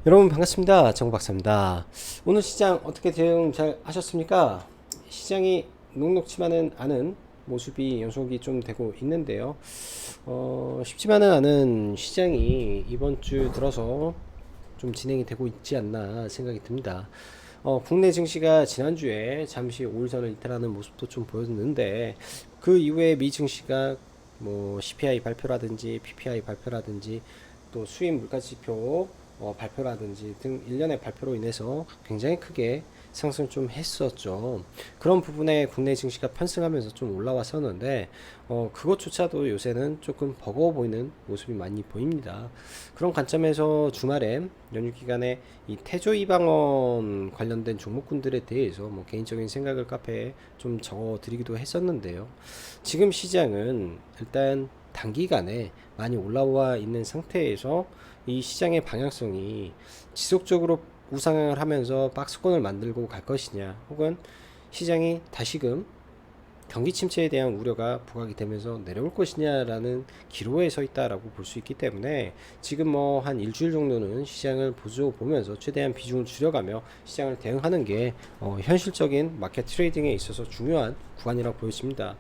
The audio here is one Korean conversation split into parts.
여러분 반갑습니다. 정박사입니다. 오늘 시장 어떻게 대응 잘 하셨습니까? 시장이 녹록치만은 않은 모습이 연속이 좀 되고 있는데요. 쉽지만은 않은 시장이 이번 주 들어서 좀 진행이 되고 있지 않나 생각이 듭니다. 국내 증시가 지난주에 잠시 5일선을 이탈하는 모습도 좀 보였는데 그 이후에 미 증시가 뭐 CPI 발표라든지 PPI 발표라든지 또 수입 물가지표 발표라든지 등 일련의 발표로 인해서 굉장히 크게 상승 좀 했었죠. 그런 부분에 국내 증시가 편승하면서 좀 올라왔었는데 그것조차도 요새는 조금 버거워 보이는 모습이 많이 보입니다. 그런 관점에서 주말에 연휴 기간에 이 태조 이방원 관련된 종목군들에 대해서 뭐 개인적인 생각을 카페에 좀 적어 드리기도 했었는데요. 지금 시장은 일단 단기간에 많이 올라와 있는 상태에서 이 시장의 방향성이 지속적으로 우상향을 하면서 박스권을 만들고 갈 것이냐, 혹은 시장이 다시금 경기 침체에 대한 우려가 부각이 되면서 내려올 것이냐라는 기로에 서 있다라고 볼 수 있기 때문에 지금 뭐 한 일주일 정도는 시장을 보면서 최대한 비중을 줄여가며 시장을 대응하는 게 현실적인 마켓 트레이딩에 있어서 중요한 구간이라고 보여집니다.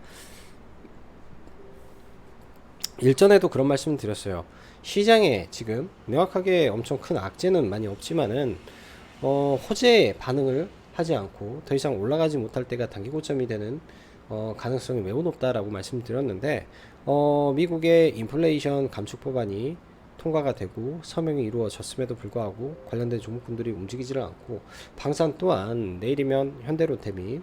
일전에도 그런 말씀을 드렸어요. 시장에 지금 명확하게 엄청 큰 악재는 많이 없지만은 호재에 반응을 하지 않고 더 이상 올라가지 못할 때가 단기 고점이 되는 가능성이 매우 높다라고 말씀드렸는데 미국의 인플레이션 감축 법안이 통과가 되고 서명이 이루어졌음에도 불구하고 관련된 종목군들이 움직이지를 않고 방산 또한 내일이면 현대로템이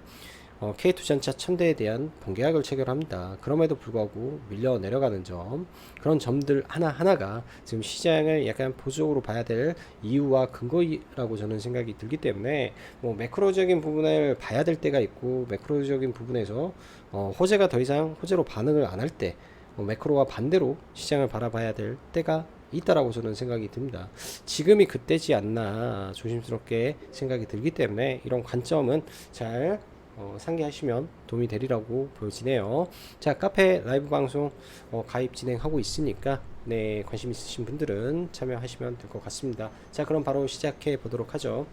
K투자차 천대에 대한 본계약을 체결합니다. 그럼에도 불구하고 밀려 내려가는 점, 그런 점들 하나하나가 지금 시장을 약간 보수적으로 봐야 될 이유와 근거라고 저는 생각이 들기 때문에 뭐 매크로적인 부분을 봐야 될 때가 있고 매크로적인 부분에서 호재가 더 이상 호재로 반응을 안 할 때 매크로와 반대로 시장을 바라봐야 될 때가 있다라고 저는 생각이 듭니다. 지금이 그때지 않나 조심스럽게 생각이 들기 때문에 이런 관점은 잘 상기하시면 도움이 되리라고 보여지네요. 자, 카페 라이브 방송 가입 진행하고 있으니까 네, 관심 있으신 분들은 참여하시면 될 것 같습니다. 자, 그럼 바로 시작해 보도록 하죠.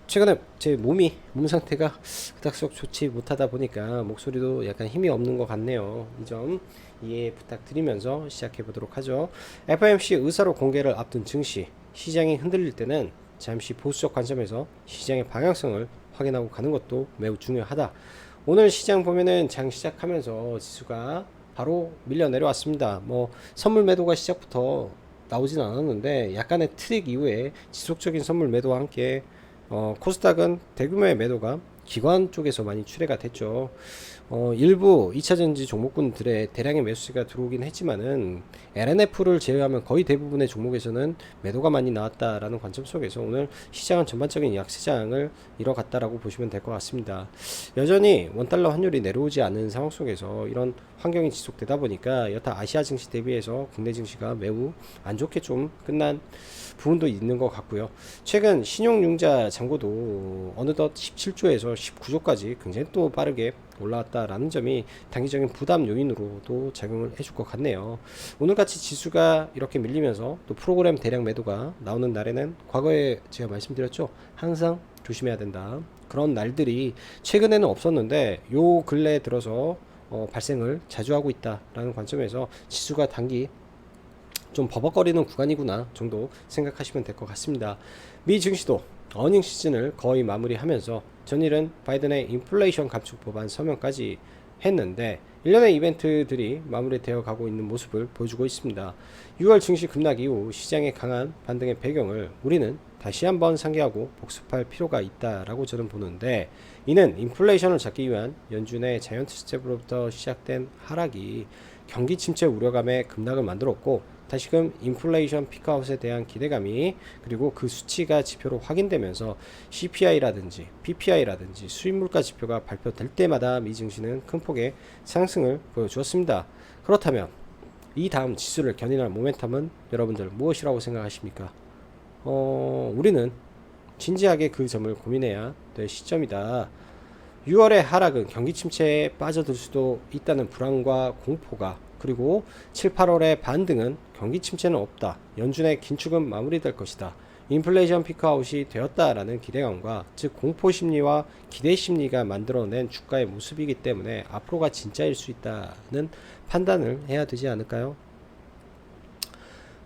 최근에 제 몸 상태가 그닥 썩 좋지 못하다 보니까 목소리도 약간 힘이 없는 것 같네요. 이 점 이해 부탁드리면서 시작해 보도록 하죠. FOMC 의사로 공개를 앞둔 증시, 시장이 흔들릴 때는 잠시 보수적 관점에서 시장의 방향성을 확인하고 가는 것도 매우 중요하다. 오늘 시장 보면은 장 시작하면서 지수가 바로 밀려 내려왔습니다. 뭐 선물 매도가 시작부터 나오진 않았는데 약간의 트릭 이후에 지속적인 선물 매도와 함께 코스닥은 대규모의 매도가 기관 쪽에서 많이 출회가 됐죠. 일부 2차전지 종목군들의 대량의 매수세가 들어오긴 했지만은 LNF를 제외하면 거의 대부분의 종목에서는 매도가 많이 나왔다라는 관점 속에서 오늘 시장은 전반적인 약세장을 이뤄갔다라고 보시면 될 것 같습니다. 여전히 원달러 환율이 내려오지 않는 상황 속에서 이런 환경이 지속되다 보니까 여타 아시아 증시 대비해서 국내 증시가 매우 안 좋게 좀 끝난 부분도 있는 것 같고요. 최근 신용융자 잔고도 어느덧 17조에서 19조까지 굉장히 또 빠르게 올라왔다라는 점이 단기적인 부담 요인으로도 작용을 해줄 것 같네요. 오늘같이 지수가 이렇게 밀리면서 또 프로그램 대량 매도가 나오는 날에는 과거에 제가 말씀드렸죠. 항상 조심해야 된다. 그런 날들이 최근에는 없었는데 요 근래 들어서 발생을 자주 하고 있다라는 관점에서 지수가 단기 좀 버벅거리는 구간이구나 정도 생각하시면 될 것 같습니다. 미 증시도 어닝 시즌을 거의 마무리하면서 전일은 바이든의 인플레이션 감축 법안 서명까지 했는데 일련의 이벤트들이 마무리되어 가고 있는 모습을 보여주고 있습니다. 6월 증시 급락 이후 시장의 강한 반등의 배경을 우리는 다시 한번 상기하고 복습할 필요가 있다라고 저는 보는데, 이는 인플레이션을 잡기 위한 연준의 자이언트 스텝으로부터 시작된 하락이 경기 침체 우려감의 급락을 만들었고, 다시금 인플레이션 피크아웃에 대한 기대감이, 그리고 그 수치가 지표로 확인되면서 CPI라든지 PPI라든지 수입물가 지표가 발표될 때마다 미 증시는 큰 폭의 상승을 보여주었습니다. 그렇다면 이 다음 지수를 견인할 모멘텀은 여러분들 무엇이라고 생각하십니까? 우리는 진지하게 그 점을 고민해야 될 시점이다. 6월의 하락은 경기 침체에 빠져들 수도 있다는 불안과 공포가 그리고 7, 8월의 반등은 경기 침체는 없다. 연준의 긴축은 마무리될 것이다. 인플레이션 피크아웃이 되었다라는 기대감과 즉 공포심리와 기대심리가 만들어낸 주가의 모습이기 때문에 앞으로가 진짜일 수 있다는 판단을 해야 되지 않을까요?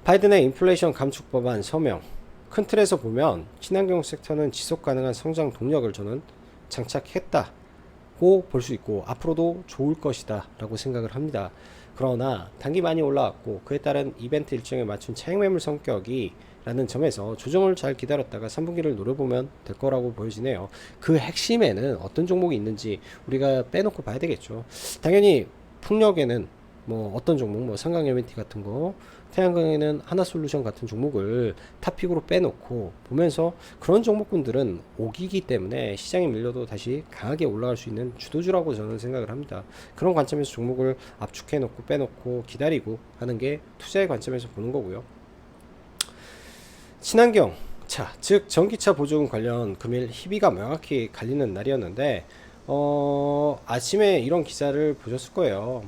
바이든의 인플레이션 감축 법안 서명. 큰 틀에서 보면 친환경 섹터는 지속 가능한 성장 동력을 저는 장착했다고 볼 수 있고 앞으로도 좋을 것이다 라고 생각을 합니다. 그러나 단기 많이 올라왔고 그에 따른 이벤트 일정에 맞춘 차익 매물 성격이 라는 점에서 조정을 잘 기다렸다가 3분기를 노려보면 될 거라고 보여지네요. 그 핵심에는 어떤 종목이 있는지 우리가 빼놓고 봐야 되겠죠. 당연히 풍력에는 뭐 어떤 종목, 뭐 삼강 LNT 같은 거, 태양광에는 하나솔루션 같은 종목을 탑픽으로 빼놓고 보면서 그런 종목군들은 오기기 때문에 시장에 밀려도 다시 강하게 올라갈 수 있는 주도주라고 저는 생각을 합니다. 그런 관점에서 종목을 압축해 놓고 빼놓고 기다리고 하는 게 투자의 관점에서 보는 거고요. 친환경, 자, 즉 전기차 보조금 관련 금일 희비가 명확히 갈리는 날이었는데 아침에 이런 기사를 보셨을 거예요.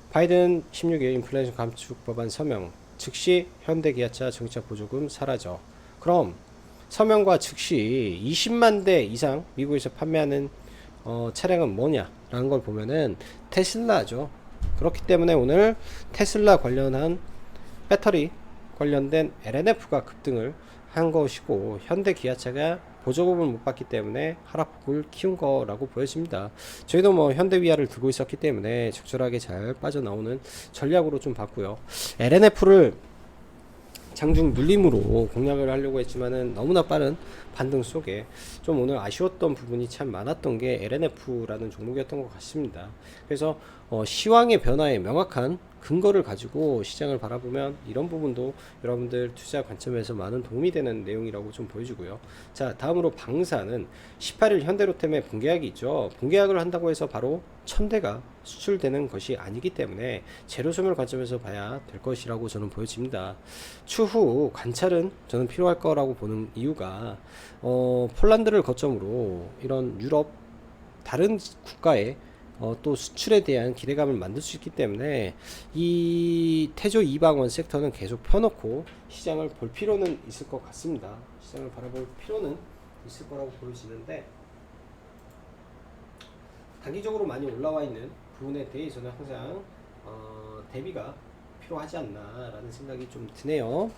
바이든 16일 인플레이션 감축 법안 서명, 즉시 현대 기아차 전기차 보조금 사라져. 그럼 서명과 즉시 20만 대 이상 미국에서 판매하는 차량은 뭐냐라는 걸 보면은 테슬라죠. 그렇기 때문에 오늘 테슬라 관련한 배터리 관련된 LNF가 급등을 한 것이고 현대 기아차가 보조금을 못 받기 때문에 하락폭을 키운 거라고 보여집니다. 저희도 뭐 현대위아를 들고 있었기 때문에 적절하게 잘 빠져나오는 전략으로 좀 봤고요. LNF를 장중 눌림으로 공략을 하려고 했지만은 너무나 빠른 반등 속에 좀 오늘 아쉬웠던 부분이 참 많았던 게 LNF라는 종목이었던 것 같습니다. 그래서 시황의 변화에 명확한 근거를 가지고 시장을 바라보면 이런 부분도 여러분들 투자 관점에서 많은 도움이 되는 내용이라고 좀 보여주고요. 자, 다음으로 방사는 18일 현대로템의 분계약이 있죠. 분계약을 한다고 해서 바로 1000대가 수출되는 것이 아니기 때문에 재료소멸 관점에서 봐야 될 것이라고 저는 보여집니다. 추후 관찰은 저는 필요할 거라고 보는 이유가 폴란드를 거점으로 이런 유럽 다른 국가에 또 수출에 대한 기대감을 만들 수 있기 때문에 이 태조 이방원 섹터는 계속 펴놓고 시장을 볼 필요는 있을 것 같습니다. 시장을 바라볼 필요는 있을 거라고 보여지는데 단기적으로 많이 올라와 있는 부분에 대해서는 항상 대비가 필요하지 않나라는 생각이 좀 드네요.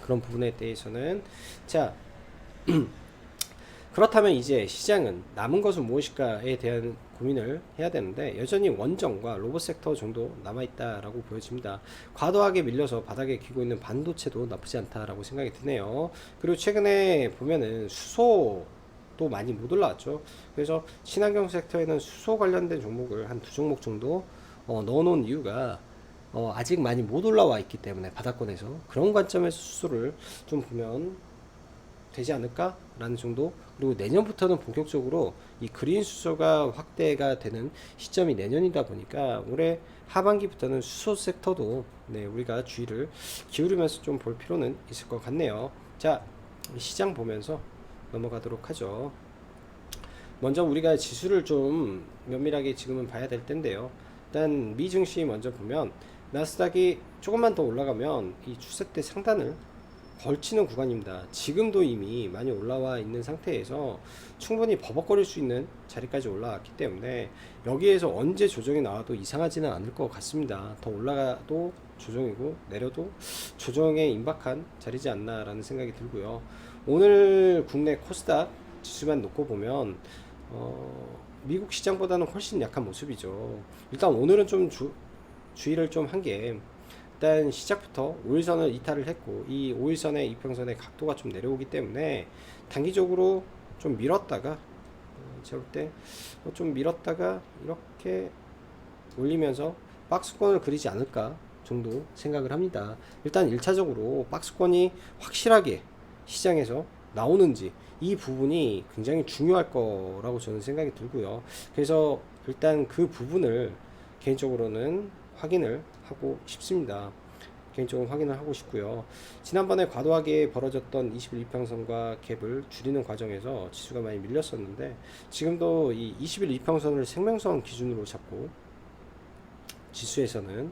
그런 부분에 대해서는 자 그렇다면 이제 시장은 남은 것은 무엇일까에 대한 고민을 해야 되는데 여전히 원정과 로봇 섹터 정도 남아있다라고 보여집니다. 과도하게 밀려서 바닥에 기고 있는 반도체도 나쁘지 않다라고 생각이 드네요. 그리고 최근에 보면은 수소도 많이 못 올라왔죠. 그래서 친환경 섹터에는 수소 관련된 종목을 한 두 종목 정도 넣어놓은 이유가 아직 많이 못 올라와 있기 때문에 바닥권에서 그런 관점에서 수소를 좀 보면 되지 않을까라는 정도. 그리고 내년부터는 본격적으로 이 그린 수소가 확대가 되는 시점이 내년이다 보니까 올해 하반기부터는 수소 섹터도 우리가 주의를 기울이면서 좀 볼 필요는 있을 것 같네요. 자, 시장 보면서 넘어가도록 하죠. 먼저 우리가 지수를 좀 면밀하게 지금은 봐야 될 텐데요. 일단 미 증시 먼저 보면 나스닥이 조금만 더 올라가면 이 추세대 상단을 걸치는 구간입니다. 지금도 이미 많이 올라와 있는 상태에서 충분히 버벅거릴 수 있는 자리까지 올라왔기 때문에 여기에서 언제 조정이 나와도 이상하지는 않을 것 같습니다. 더 올라가도 조정이고 내려도 조정에 임박한 자리지 않나 라는 생각이 들고요. 오늘 국내 코스닥 지수만 놓고 보면 미국 시장보다는 훨씬 약한 모습이죠. 일단 오늘은 좀 주의를 좀 한 게 일단 시작부터 5일선을 이탈을 했고 이 5일선의 이평선의 각도가 좀 내려오기 때문에 단기적으로 좀 밀었다가 제가 볼 때 좀 밀었다가 이렇게 올리면서 박스권을 그리지 않을까 정도 생각을 합니다. 일단 1차적으로 박스권이 확실하게 시장에서 나오는지 이 부분이 굉장히 중요할 거라고 저는 생각이 들고요. 그래서 일단 그 부분을 개인적으로는 확인을 하고 싶습니다. 개인적으로 확인을 하고 싶고요. 지난번에 과도하게 벌어졌던 21이평선과 갭을 줄이는 과정에서 지수가 많이 밀렸었는데 지금도 이 21이평선을 생명선 기준으로 잡고 지수에서는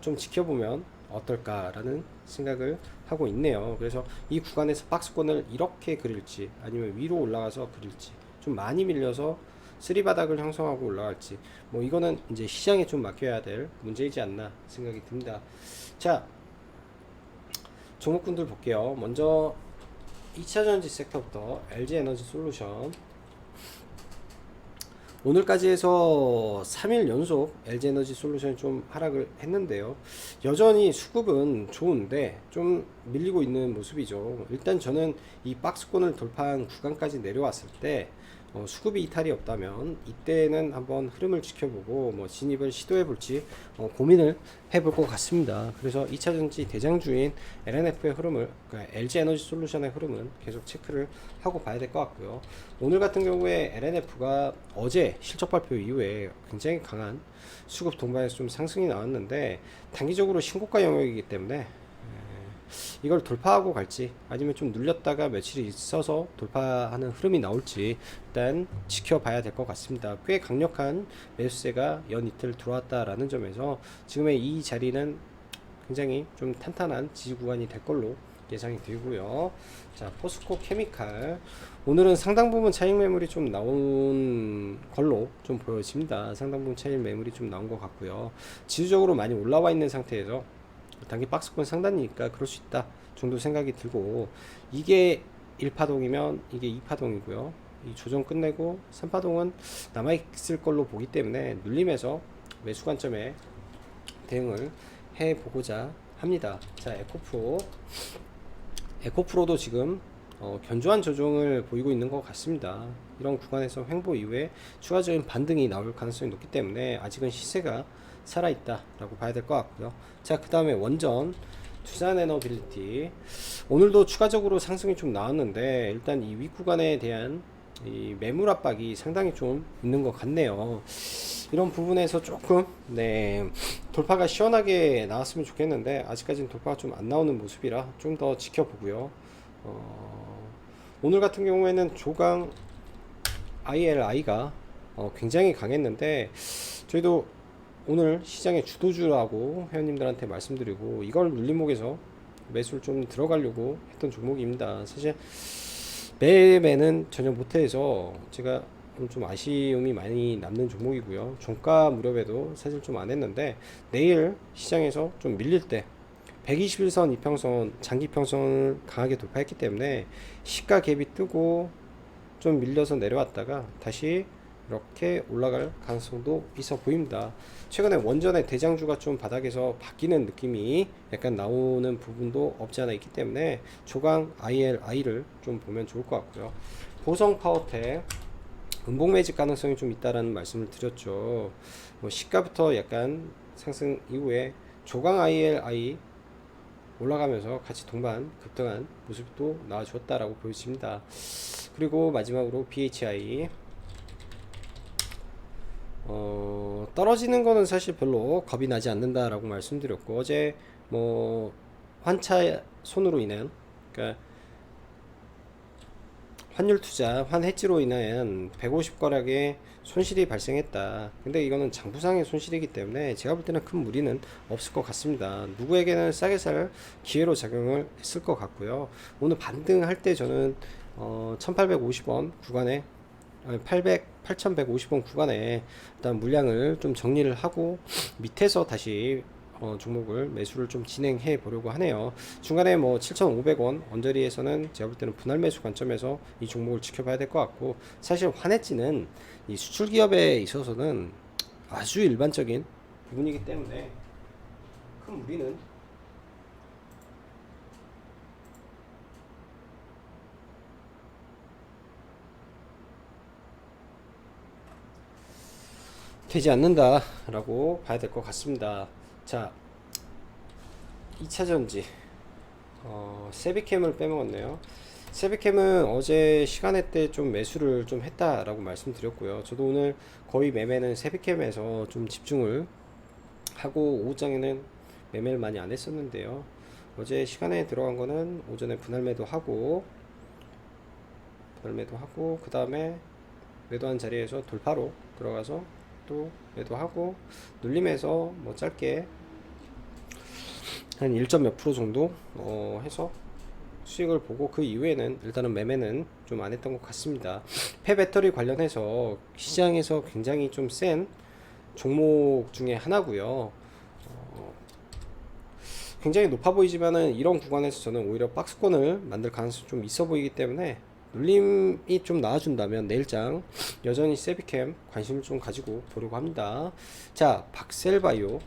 좀 지켜보면 어떨까라는 생각을 하고 있네요. 그래서 이 구간에서 박스권을 이렇게 그릴지 아니면 위로 올라가서 그릴지, 좀 많이 밀려서 쓰리바닥을 형성하고 올라갈지, 뭐 이거는 이제 시장에 좀 맡겨야 될 문제이지 않나 생각이 듭니다. 자, 종목군들 볼게요. 먼저 2차전지 섹터부터 LG에너지솔루션. 오늘까지 해서 3일 연속 LG에너지솔루션이 좀 하락을 했는데요. 여전히 수급은 좋은데 좀 밀리고 있는 모습이죠. 일단 저는 이 박스권을 돌파한 구간까지 내려왔을 때 수급이 이탈이 없다면 이때는 한번 흐름을 지켜보고 뭐 진입을 시도해 볼지 고민을 해볼 것 같습니다. 그래서 2차전지 대장주인 LNF의 흐름을, 그러니까 LG에너지솔루션의 흐름은 계속 체크를 하고 봐야 될 것 같고요. 오늘 같은 경우에 LNF가 어제 실적 발표 이후에 굉장히 강한 수급 동반에서 좀 상승이 나왔는데 단기적으로 신고가 영역이기 때문에 이걸 돌파하고 갈지 아니면 좀 눌렸다가 며칠 있어서 돌파하는 흐름이 나올지 일단 지켜봐야 될 것 같습니다. 꽤 강력한 매수세가 연이틀 들어왔다라는 점에서 지금의 이 자리는 굉장히 좀 탄탄한 지지 구간이 될 걸로 예상이 되고요. 자, 포스코 케미칼, 오늘은 상당 부분 차익 매물이 좀 나온 걸로 좀 보여집니다. 상당 부분 차익 매물이 좀 나온 것 같고요. 지수적으로 많이 올라와 있는 상태에서 단기 박스권 상단이니까 그럴 수 있다 정도 생각이 들고, 이게 1파동이면 이게 2파동이고요. 이 조정 끝내고 3파동은 남아있을 걸로 보기 때문에 눌림에서 매수 관점에 대응을 해보고자 합니다. 자, 에코프로도 지금 견조한 조정을 보이고 있는 것 같습니다. 이런 구간에서 횡보 이후에 추가적인 반등이 나올 가능성이 높기 때문에 아직은 시세가 살아있다 라고 봐야 될 것 같고요. 자, 그 다음에 원전 두산에너빌리티, 오늘도 추가적으로 상승이 좀 나왔는데 일단 이 윗구간에 대한 이 매물 압박이 상당히 좀 있는 것 같네요. 이런 부분에서 조금 돌파가 시원하게 나왔으면 좋겠는데 아직까지는 돌파가 좀 안 나오는 모습이라 좀 더 지켜보고요. 오늘 같은 경우에는 조강 ILI가 굉장히 강했는데 저희도 오늘 시장의 주도주라고 회원님들한테 말씀드리고 이걸 눌림목에서 매수를 좀 들어가려고 했던 종목입니다. 사실 매매는 전혀 못해서 제가 좀 아쉬움이 많이 남는 종목이고요. 종가 무렵에도 사실 좀 안 했는데 내일 시장에서 좀 밀릴 때 121선 이평선 장기평선을 강하게 돌파했기 때문에 시가 갭이 뜨고 좀 밀려서 내려왔다가 다시 이렇게 올라갈 가능성도 있어 보입니다. 최근에 원전의 대장주가 좀 바닥에서 바뀌는 느낌이 약간 나오는 부분도 없지 않아 있기 때문에 조강 ILI를 좀 보면 좋을 것 같고요. 보성 파워텍 음봉 매집 가능성이 좀 있다라는 말씀을 드렸죠. 시가부터 약간 상승 이후에 조강 ILI 올라가면서 같이 동반 급등한 모습도 나와줬다라고 보여집니다. 그리고 마지막으로 BHI, 떨어지는 거는 사실 별로 겁이 나지 않는다라고 말씀드렸고, 어제 뭐 환차 손으로 인한, 그러니까 환율 투자, 환해지로 인한 150거락의 손실이 발생했다. 근데 이거는 장부상의 손실이기 때문에 제가 볼 때는 큰 무리는 없을 것 같습니다. 누구에게는 싸게 살 기회로 작용을 했을 것 같고요. 오늘 반등할 때 저는 1850원 구간에 8150원 구간에 일단 물량을 좀 정리를 하고 밑에서 다시 종목을 매수를 좀 진행해 보려고 하네요. 중간에 뭐 7,500원 언저리에서는 제가 볼 때는 분할 매수 관점에서 이 종목을 지켜봐야 될 것 같고, 사실 환해지는 이 수출 기업에 있어서는 아주 일반적인 부분이기 때문에 큰 무리는 되지 않는다라고 봐야 될 것 같습니다. 자, 2차전지 세비캠을 빼먹었네요. 세비캠은 어제 시간에 때 좀 매수를 좀 했다라고 말씀드렸고요. 저도 오늘 거의 매매는 세비캠에서 좀 집중을 하고 오후장에는 매매를 많이 안 했었는데요. 어제 시간에 들어간 거는 오전에 분할 매도하고 그 다음에 매도한 자리에서 돌파로 들어가서 이쪽도 매도하고 눌림에서 뭐 짧게 한 1점 몇 프로 정도 해서 수익을 보고 그 이후에는 일단은 매매는 좀 안 했던 것 같습니다. 폐배터리 관련해서 시장에서 굉장히 좀 센 종목 중에 하나고요. 굉장히 높아 보이지만은 이런 구간에서 저는 오히려 박스권을 만들 가능성이 좀 있어 보이기 때문에 눌림이 좀 나와준다면 내일장 여전히 세비캠 관심을 좀 가지고 보려고 합니다. 자, 박셀바이오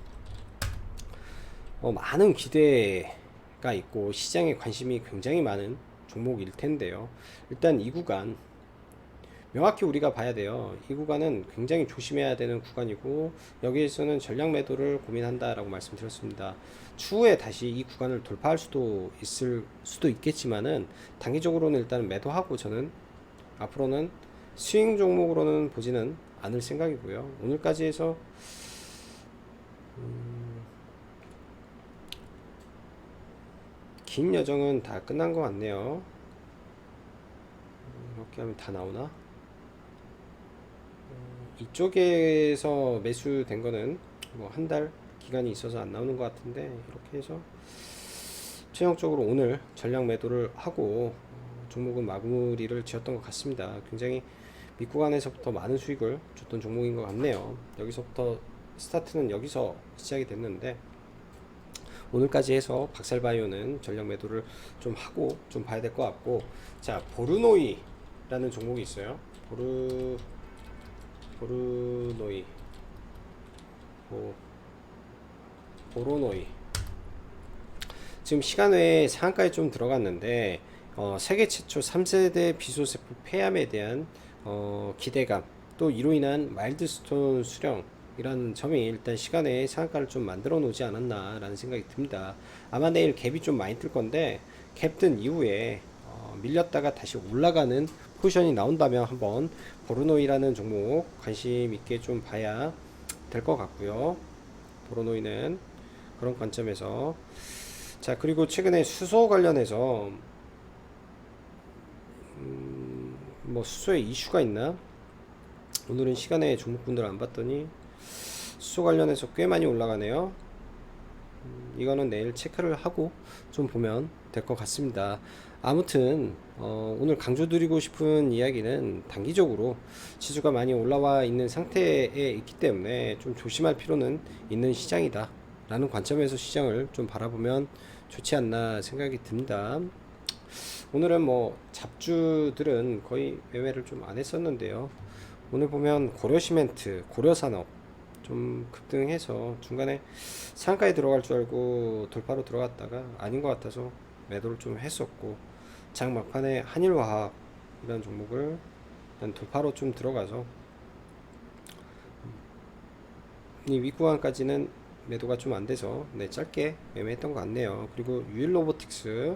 많은 기대가 있고 시장에 관심이 굉장히 많은 종목일 텐데요. 일단 이 구간 명확히 우리가 봐야 돼요. 이 구간은 굉장히 조심해야 되는 구간이고 여기에서는 전략 매도를 고민한다라고 말씀드렸습니다. 추후에 다시 이 구간을 돌파할 수도 있을 수도 있겠지만은 단기적으로는 일단 매도하고 저는 앞으로는 스윙 종목으로는 보지는 않을 생각이고요. 오늘까지 해서 긴 여정은 다 끝난 것 같네요. 이렇게 하면 다 나오나? 이쪽에서 매수된 거는 뭐 한 달 기간이 있어서 안 나오는 것 같은데 이렇게 해서 최종적으로 오늘 전략 매도를 하고 종목은 마무리를 지었던 것 같습니다. 굉장히 밑구간에서부터 많은 수익을 줬던 종목인 것 같네요. 여기서부터 스타트는 여기서 시작이 됐는데 오늘까지 해서 박살바이오는 전략 매도를 좀 하고 좀 봐야 될 것 같고, 자, 보르노이라는 종목이 있어요. 보르노이 보로노이 지금 시간외에 상한가에 좀 들어갔는데 세계 최초 3세대 비소세포 폐암에 대한 기대감, 또 이로 인한 마일드스톤 수령이라는 점이 일단 시간에 상한가를 좀 만들어 놓지 않았나 라는 생각이 듭니다. 아마 내일 갭이 좀 많이 뜰 건데 갭 뜬 이후에 밀렸다가 다시 올라가는 포지션이 나온다면 한번 보르노이라는 종목 관심 있게 좀 봐야 될 것 같고요. 보르노이는 그런 관점에서, 자, 그리고 최근에 수소 관련해서 뭐 수소에 이슈가 있나? 오늘은 시간에 종목분들 안 봤더니 수소 관련해서 꽤 많이 올라가네요. 이거는 내일 체크를 하고 좀 보면 될 것 같습니다. 아무튼 오늘 강조드리고 싶은 이야기는 단기적으로 지수가 많이 올라와 있는 상태에 있기 때문에 좀 조심할 필요는 있는 시장이다 라는 관점에서 시장을 좀 바라보면 좋지 않나 생각이 듭니다. 오늘은 뭐 잡주들은 거의 매매를 좀 안 했었는데요. 오늘 보면 고려시멘트, 고려산업 좀 급등해서 중간에 상가에 들어갈 줄 알고 돌파로 들어갔다가 아닌 것 같아서 매도를 좀 했었고, 장 막판에 한일화학 이런 종목을 일단 돌파로 좀 들어가서 이 윗구간까지는 매도가 좀 안 돼서 짧게 매매했던 것 같네요. 그리고 유일로보틱스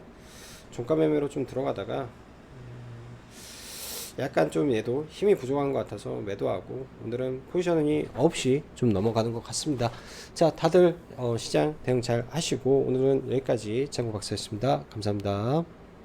종가 매매로 좀 들어가다가 약간 좀 얘도 힘이 부족한 것 같아서 매도하고 오늘은 포지션이 9시 좀 넘어가는 것 같습니다. 자, 다들 시장 대응 잘 하시고 오늘은 여기까지 장구박사였습니다. 감사합니다.